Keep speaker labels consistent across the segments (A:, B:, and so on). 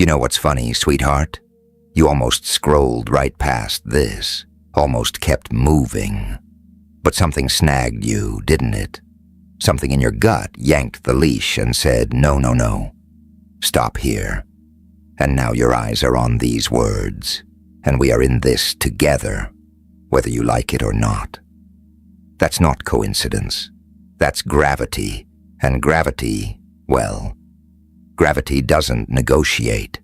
A: You know what's funny, sweetheart? You almost scrolled right past this, almost kept moving. But something snagged you, didn't it? Something in your gut yanked the leash and said, no, no, no. Stop here. And now your eyes are on these words, and we are in this together, whether you like it or not. That's not coincidence. That's gravity, and gravity, well, gravity doesn't negotiate,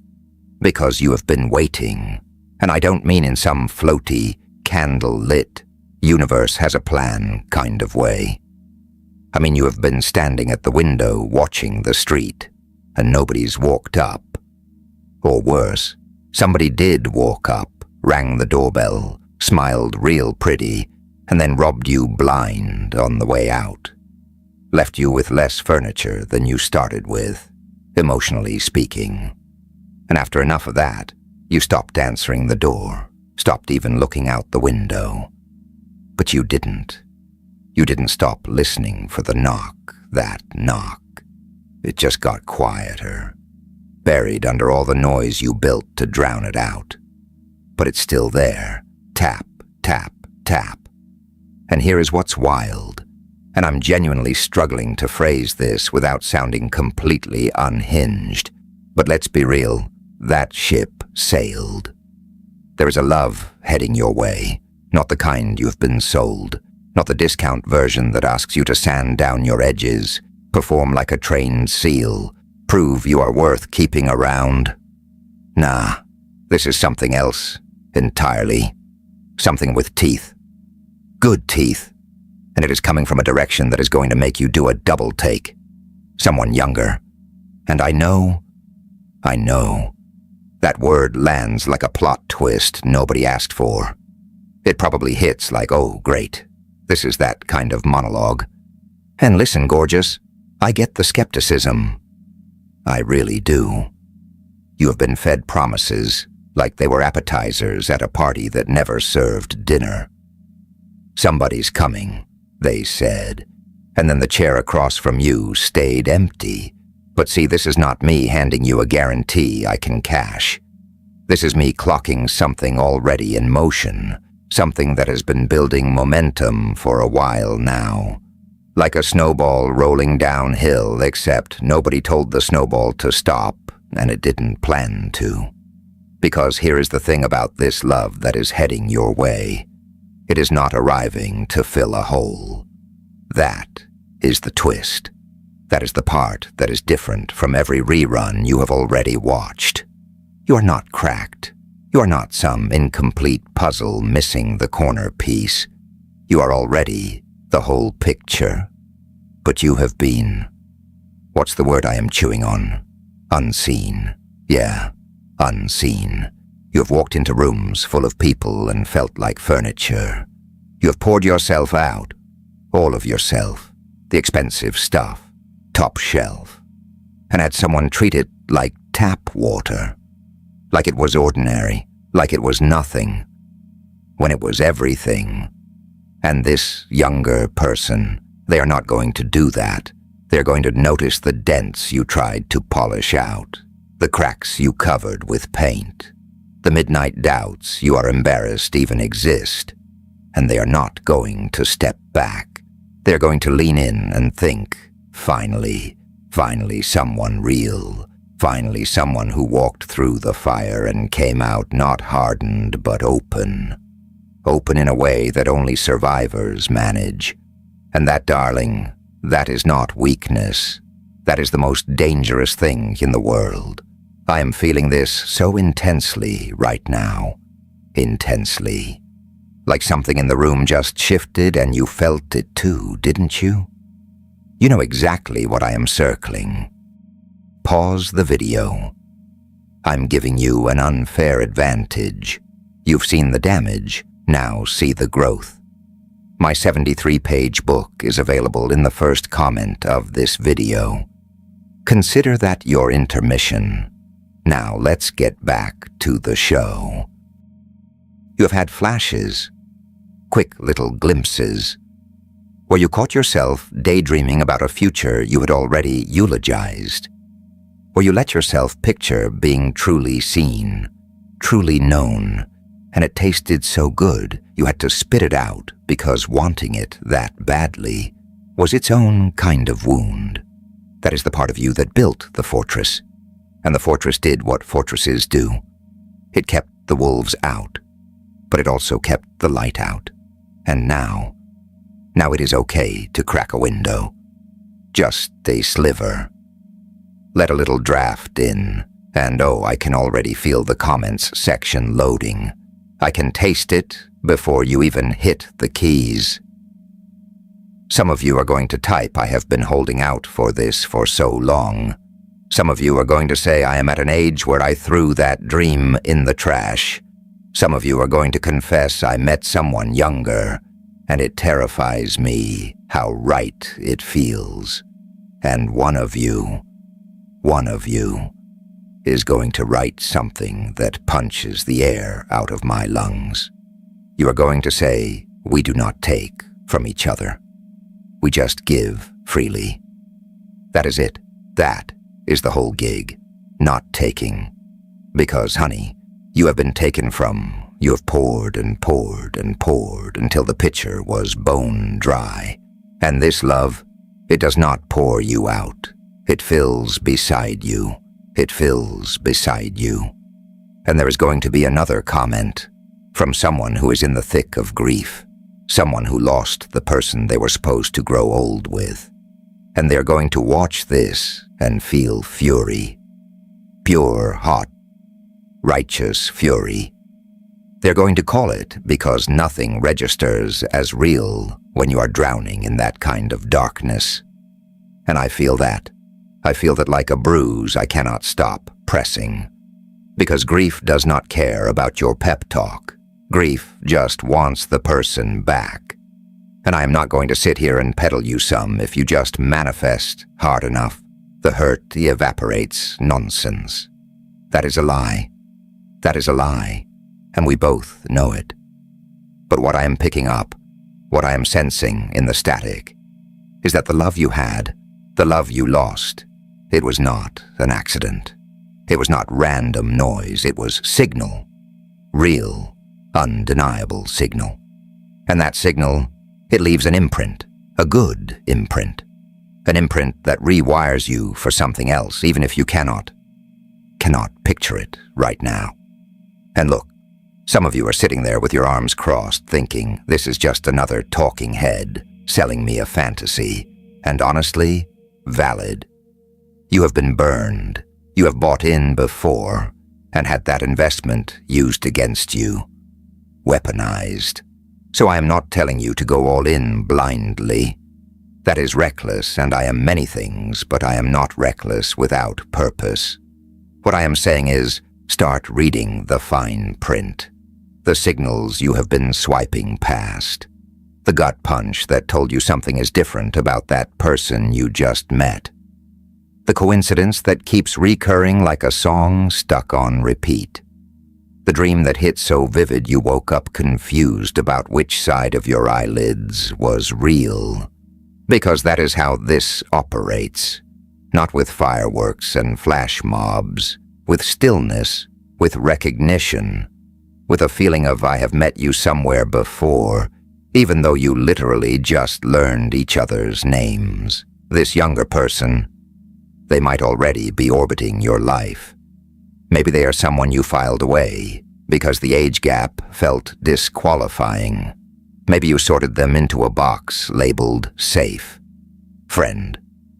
A: because you have been waiting, and I don't mean in some floaty, candle-lit, universe has a plan kind of way. I mean you have been standing at the window watching the street, and nobody's walked up. Or worse, somebody did walk up, rang the doorbell, smiled real pretty, and then robbed you blind on the way out. Left you with less furniture than you started with, emotionally speaking. And after enough of that, you stopped answering the door, stopped even looking out the window. But you didn't. You didn't stop listening for the knock, that knock. It just got quieter, buried under all the noise you built to drown it out. But it's still there. Tap, tap, tap. And here is what's wild, and I'm genuinely struggling to phrase this without sounding completely unhinged. But let's be real, that ship sailed. There is a love heading your way, not the kind you've been sold, not the discount version that asks you to sand down your edges, perform like a trained seal, prove you are worth keeping around. Nah, this is something else, entirely. Something with teeth. Good teeth. And it is coming from a direction that is going to make you do a double take. Someone younger. And I know, that word lands like a plot twist nobody asked for. It probably hits like, oh, great. This is that kind of monologue. And listen, gorgeous, I get the skepticism. I really do. You have been fed promises like they were appetizers at a party that never served dinner. Somebody's coming, they said, and then the chair across from you stayed empty. But see, this is not me handing you a guarantee I can cash. This is me clocking something already in motion, something that has been building momentum for a while now. Like a snowball rolling downhill, except nobody told the snowball to stop, and it didn't plan to. Because here is the thing about this love that is heading your way. It is not arriving to fill a hole. That is the twist. That is the part that is different from every rerun you have already watched. You are not cracked. You are not some incomplete puzzle missing the corner piece. You are already the whole picture. But you have been, what's the word I am chewing on? Unseen. Yeah, unseen. You have walked into rooms full of people and felt like furniture. You have poured yourself out, all of yourself, the expensive stuff, top shelf, and had someone treat it like tap water, like it was ordinary, like it was nothing, when it was everything. And this younger person, they are not going to do that. They're going to notice the dents you tried to polish out, the cracks you covered with paint, the midnight doubts you are embarrassed even exist. And they are not going to step back. They're going to lean in and think, finally someone real, finally someone who walked through the fire and came out not hardened but open. Open in a way that only survivors manage. And that, darling, that is not weakness. That is the most dangerous thing in the world. I am feeling this so intensely right now. Intensely. Like something in the room just shifted and you felt it too, didn't you? You know exactly what I am circling. Pause the video. I'm giving you an unfair advantage. You've seen the damage, now see the growth. My 73-page book is available in the first comment of this video. Consider that your intermission. Now let's get back to the show. You have had flashes, quick little glimpses, where you caught yourself daydreaming about a future you had already eulogized. where you let yourself picture being truly seen, truly known, and it tasted so good you had to spit it out because wanting it that badly was its own kind of wound. That is the part of you that built the fortress, and the fortress did what fortresses do. It kept the wolves out, but it also kept the light out. And now it is okay to crack a window. Just a sliver. Let a little draft in, and oh, I can already feel the comments section loading. I can taste it before you even hit the keys. Some of you are going to type, "I have been holding out for this for so long." Some of you are going to say, "I am at an age where I threw that dream in the trash." Some of you are going to confess, "I met someone younger, and it terrifies me how right it feels." And one of you is going to write something that punches the air out of my lungs. You are going to say, "We do not take from each other. We just give freely." That is it. That is the whole gig. Not taking. Because, honey, you have been taken from. You have poured and poured and poured until the pitcher was bone dry. And this love, it does not pour you out. It fills beside you. It fills beside you. And there is going to be another comment from someone who is in the thick of grief, someone who lost the person they were supposed to grow old with. And they're going to watch this and feel fury. Pure, hot, righteous fury. They're going to call it because nothing registers as real when you are drowning in that kind of darkness. And I feel that. I feel that like a bruise I cannot stop pressing. Because grief does not care about your pep talk. Grief just wants the person back. And I am not going to sit here and peddle you some if you just manifest hard enough. The hurt evaporates nonsense. That is a lie. That is a lie. And we both know it. But what I am picking up, what I am sensing in the static, is that the love you had, the love you lost, it was not an accident. It was not random noise. It was signal. Real, undeniable signal. And that signal, it leaves an imprint, a good imprint. An imprint that rewires you for something else, even if you cannot picture it right now. And look, some of you are sitting there with your arms crossed thinking this is just another talking head selling me a fantasy. And honestly, valid. You have been burned. You have bought in before and had that investment used against you. Weaponized. So I am not telling you to go all in blindly. That is reckless, and I am many things, but I am not reckless without purpose. What I am saying is, start reading the fine print. The signals you have been swiping past. The gut punch that told you something is different about that person you just met. The coincidence that keeps recurring like a song stuck on repeat. The dream that hit so vivid you woke up confused about which side of your eyelids was real. Because that is how this operates. Not with fireworks and flash mobs, with stillness, with recognition, with a feeling of I have met you somewhere before, even though you literally just learned each other's names. This younger person, they might already be orbiting your life. Maybe they are someone you filed away because the age gap felt disqualifying. Maybe you sorted them into a box labeled safe. Friend,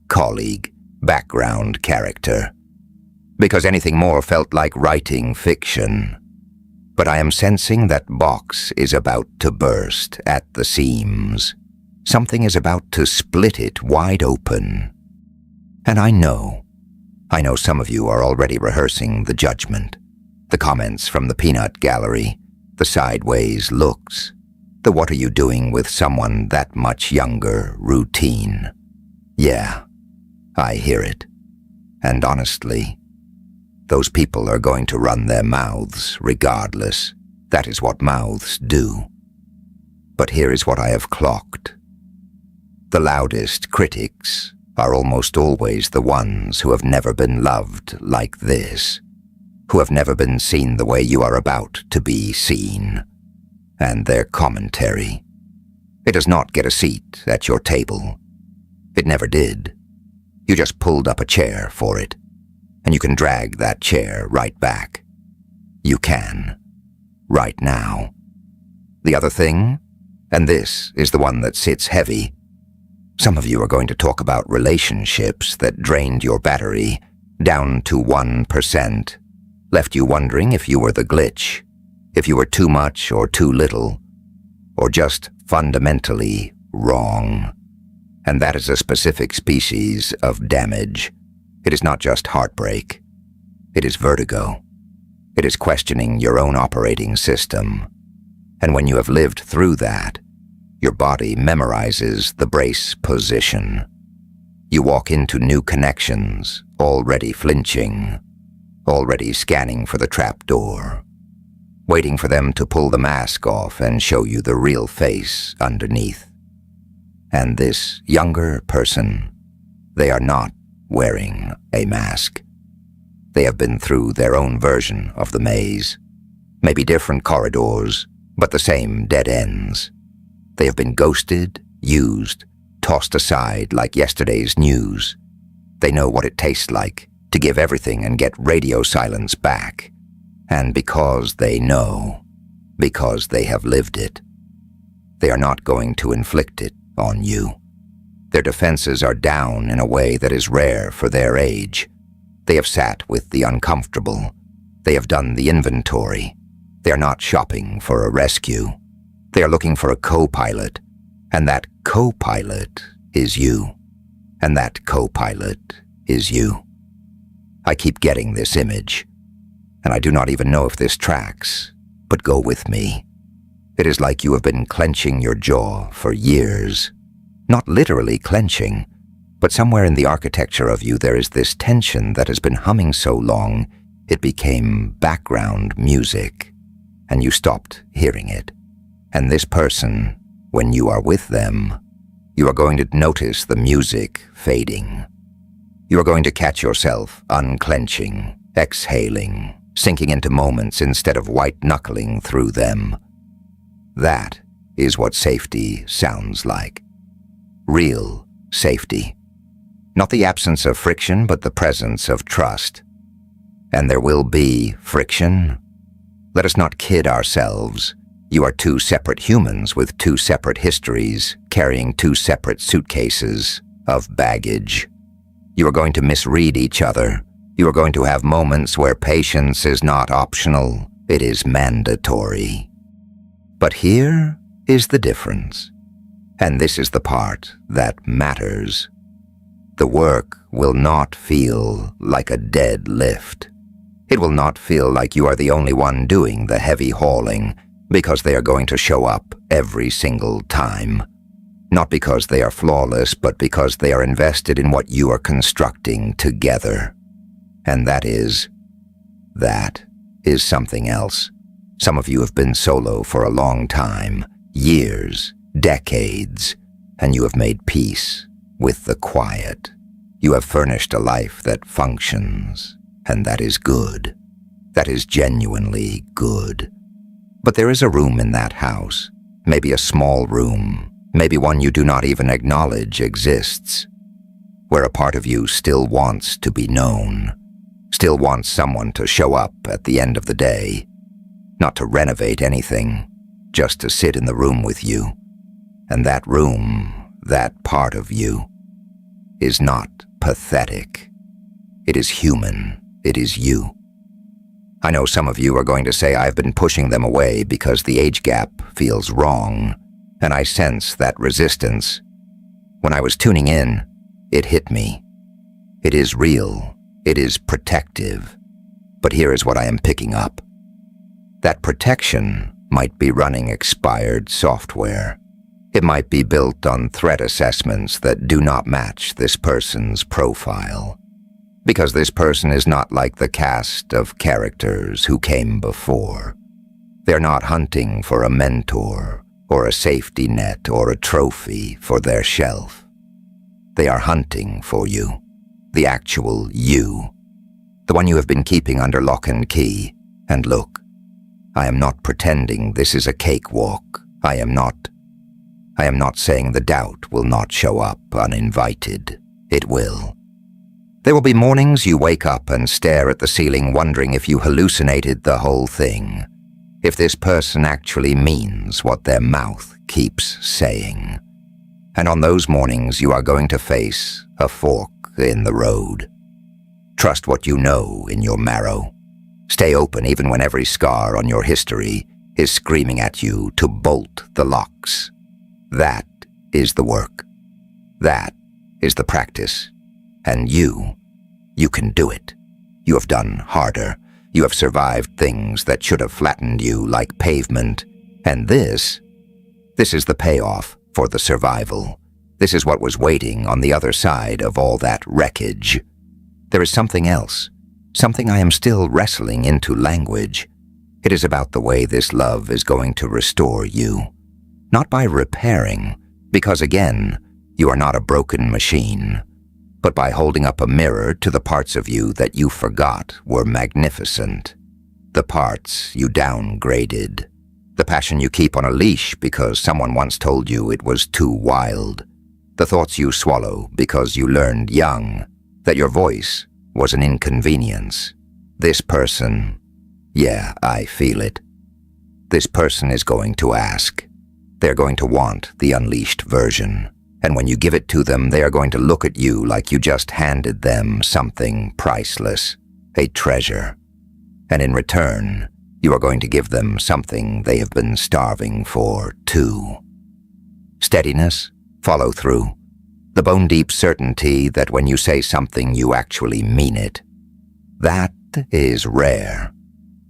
A: colleague, background character. Because anything more felt like writing fiction. But I am sensing that box is about to burst at the seams. Something is about to split it wide open. And I know some of you are already rehearsing the judgment, the comments from the peanut gallery, the sideways looks, the what are you doing with someone that much younger routine. Yeah, I hear it. And honestly, those people are going to run their mouths regardless. That is what mouths do. But here is what I have clocked. The loudest critics are almost always the ones who have never been loved like this, who have never been seen the way you are about to be seen. And their commentary. It does not get a seat at your table. It never did. You just pulled up a chair for it, and you can drag that chair right back. You can. Right now. The other thing, and this is the one that sits heavy, some of you are going to talk about relationships that drained your battery down to 1%, left you wondering if you were the glitch, if you were too much or too little, or just fundamentally wrong. And that is a specific species of damage. It is not just heartbreak. It is vertigo. It is questioning your own operating system. And when you have lived through that, your body memorizes the brace position. You walk into new connections, already flinching, already scanning for the trap door, waiting for them to pull the mask off and show you the real face underneath. And this younger person, they are not wearing a mask. They have been through their own version of the maze. Maybe different corridors, but the same dead ends. They have been ghosted, used, tossed aside like yesterday's news. They know what it tastes like to give everything and get radio silence back. And because they know, because they have lived it, they are not going to inflict it on you. Their defenses are down in a way that is rare for their age. They have sat with the uncomfortable. They have done the inventory. They are not shopping for a rescue. They are looking for a co-pilot, and that co-pilot is you. And that co-pilot is you. I keep getting this image, and I do not even know if this tracks, but go with me. It is like you have been clenching your jaw for years. Not literally clenching, but somewhere in the architecture of you there is this tension that has been humming so long it became background music, and you stopped hearing it. And this person, when you are with them, you are going to notice the music fading. You are going to catch yourself unclenching, exhaling, sinking into moments instead of white-knuckling through them. That is what safety sounds like. Real safety. Not the absence of friction, but the presence of trust. And there will be friction. Let us not kid ourselves. You are two separate humans with two separate histories, carrying two separate suitcases of baggage. You are going to misread each other. You are going to have moments where patience is not optional, it is mandatory. But here is the difference. And this is the part that matters. The work will not feel like a dead lift. It will not feel like you are the only one doing the heavy hauling, because they are going to show up every single time. Not because they are flawless, but because they are invested in what you are constructing together. And that is something else. Some of you have been solo for a long time, years, decades, and you have made peace with the quiet. You have furnished a life that functions, and that is good. That is genuinely good. But there is a room in that house, maybe a small room, maybe one you do not even acknowledge exists, where a part of you still wants to be known, still wants someone to show up at the end of the day, not to renovate anything, just to sit in the room with you. And that room, that part of you, is not pathetic. It is human. It is you. I know some of you are going to say I've been pushing them away because the age gap feels wrong, and I sense that resistance. When I was tuning in, it hit me. It is real. It is protective. But here is what I am picking up. That protection might be running expired software. It might be built on threat assessments that do not match this person's profile. Because this person is not like the cast of characters who came before. They're not hunting for a mentor, or a safety net, or a trophy for their shelf. They are hunting for you. The actual you. The one you have been keeping under lock and key. And look, I am not pretending this is a cakewalk. I am not saying the doubt will not show up uninvited. It will. There will be mornings you wake up and stare at the ceiling wondering if you hallucinated the whole thing. If this person actually means what their mouth keeps saying. And on those mornings you are going to face a fork in the road. Trust what you know in your marrow. Stay open even when every scar on your history is screaming at you to bolt the locks. That is the work. That is the practice. And you can do it. You have done harder. You have survived things that should have flattened you like pavement. And this is the payoff for the survival. This is what was waiting on the other side of all that wreckage. There is something else, something I am still wrestling into language. It is about the way this love is going to restore you. Not by repairing, because again, you are not a broken machine, but by holding up a mirror to the parts of you that you forgot were magnificent. The parts you downgraded. The passion you keep on a leash because someone once told you it was too wild. The thoughts you swallow because you learned young that your voice was an inconvenience. This person, yeah, I feel it. This person is going to ask. They're going to want the unleashed version. And when you give it to them, they are going to look at you like you just handed them something priceless, a treasure. And in return, you are going to give them something they have been starving for, too. Steadiness, follow through. The bone-deep certainty that when you say something, you actually mean it. That is rare.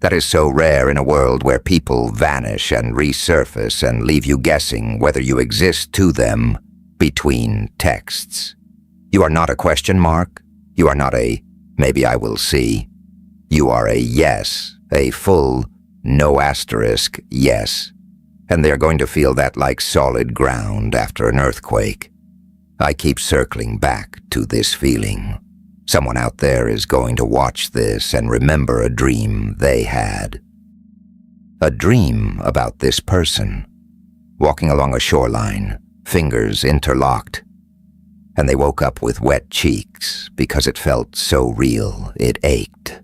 A: That is so rare in a world where people vanish and resurface and leave you guessing whether you exist to them between texts. You are not a question mark. You are not a maybe I will see. You are a yes, a full, no asterisk yes. And they're going to feel that like solid ground after an earthquake. I keep circling back to this feeling. Someone out there is going to watch this and remember a dream they had. A dream about this person, walking along a shoreline, fingers interlocked, and they woke up with wet cheeks because it felt so real it ached.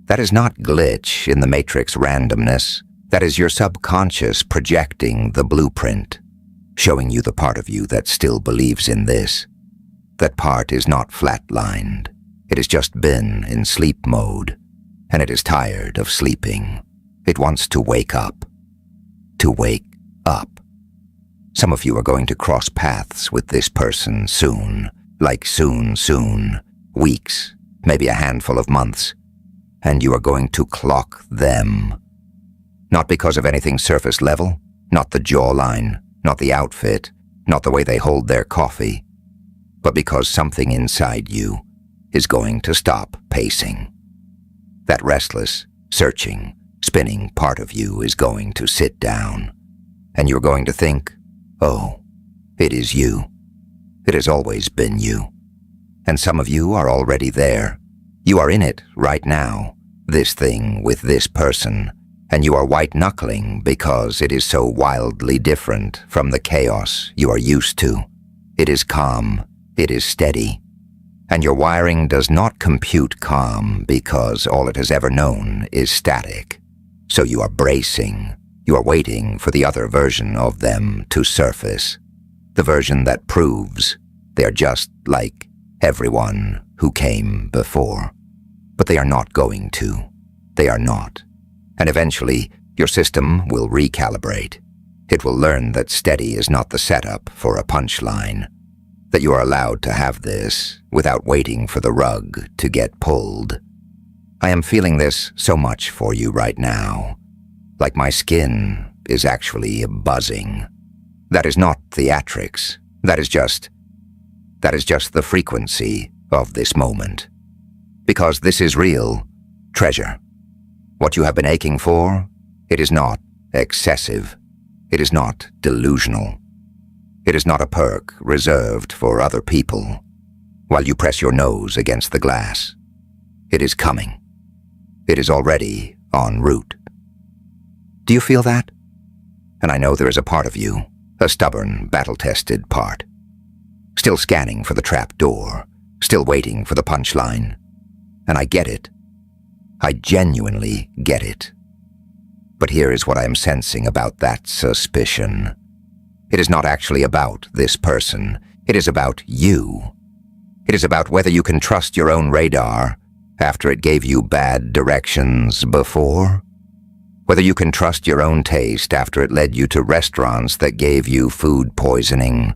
A: That is not glitch in the matrix randomness. That is your subconscious projecting the blueprint, showing you the part of you that still believes in this. That part is not flatlined. It has just been in sleep mode, and it is tired of sleeping. It wants to wake up. To wake up. Some of you are going to cross paths with this person soon, like soon, weeks, maybe a handful of months, and you are going to clock them. Not because of anything surface level, not the jawline, not the outfit, not the way they hold their coffee, but because something inside you is going to stop pacing. That restless, searching, spinning part of you is going to sit down, and you're going to think, oh, it is you. It has always been you. And some of you are already there. You are in it right now, this thing with this person, and you are white-knuckling because it is so wildly different from the chaos you are used to. It is calm. It is steady. And your wiring does not compute calm because all it has ever known is static. So you are bracing. You are waiting for the other version of them to surface. The version that proves they are just like everyone who came before. But they are not going to. They are not. And eventually, your system will recalibrate. It will learn that steady is not the setup for a punchline. That you are allowed to have this without waiting for the rug to get pulled. I am feeling this so much for you right now. Like my skin is actually buzzing. That is not theatrics. That is just the frequency of this moment. Because this is real treasure. What you have been aching for, it is not excessive. It is not delusional. It is not a perk reserved for other people while you press your nose against the glass. It is coming. It is already en route. Do you feel that? And I know there is a part of you, a stubborn, battle-tested part, still scanning for the trap door, still waiting for the punchline. And I get it. I genuinely get it. But here is what I am sensing about that suspicion. It is not actually about this person. It is about you. It is about whether you can trust your own radar after it gave you bad directions before. Whether you can trust your own taste after it led you to restaurants that gave you food poisoning.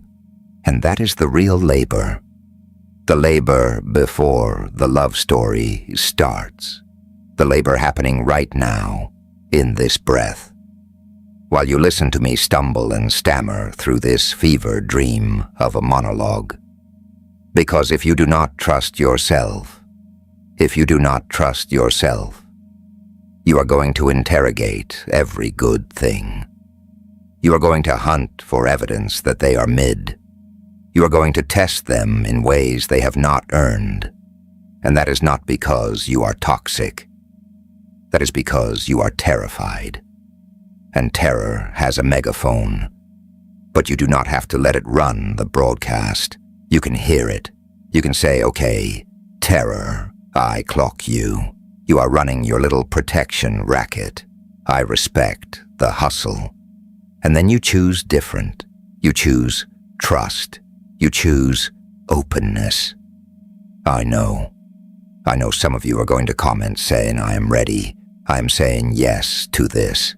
A: And that is the real labor. The labor before the love story starts. The labor happening right now, in this breath. While you listen to me stumble and stammer through this fever dream of a monologue. Because if you do not trust yourself, you are going to interrogate every good thing. You are going to hunt for evidence that they are mid. You are going to test them in ways they have not earned. And that is not because you are toxic. That is because you are terrified. And terror has a megaphone. But you do not have to let it run the broadcast. You can hear it. You can say, okay, terror, I clock you. You are running your little protection racket. I respect the hustle. And then you choose different. You choose trust. You choose openness. I know some of you are going to comment saying I am ready. I am saying yes to this.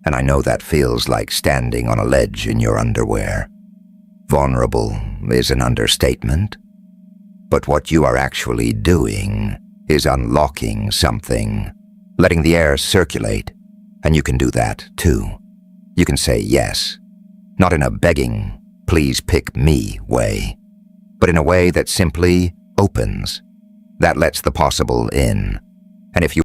A: And I know that feels like standing on a ledge in your underwear. Vulnerable is an understatement. But what you are actually doing is unlocking something, letting the air circulate, and you can do that too. You can say yes, not in a begging, please pick me way, but in a way that simply opens, that lets the possible in. And if you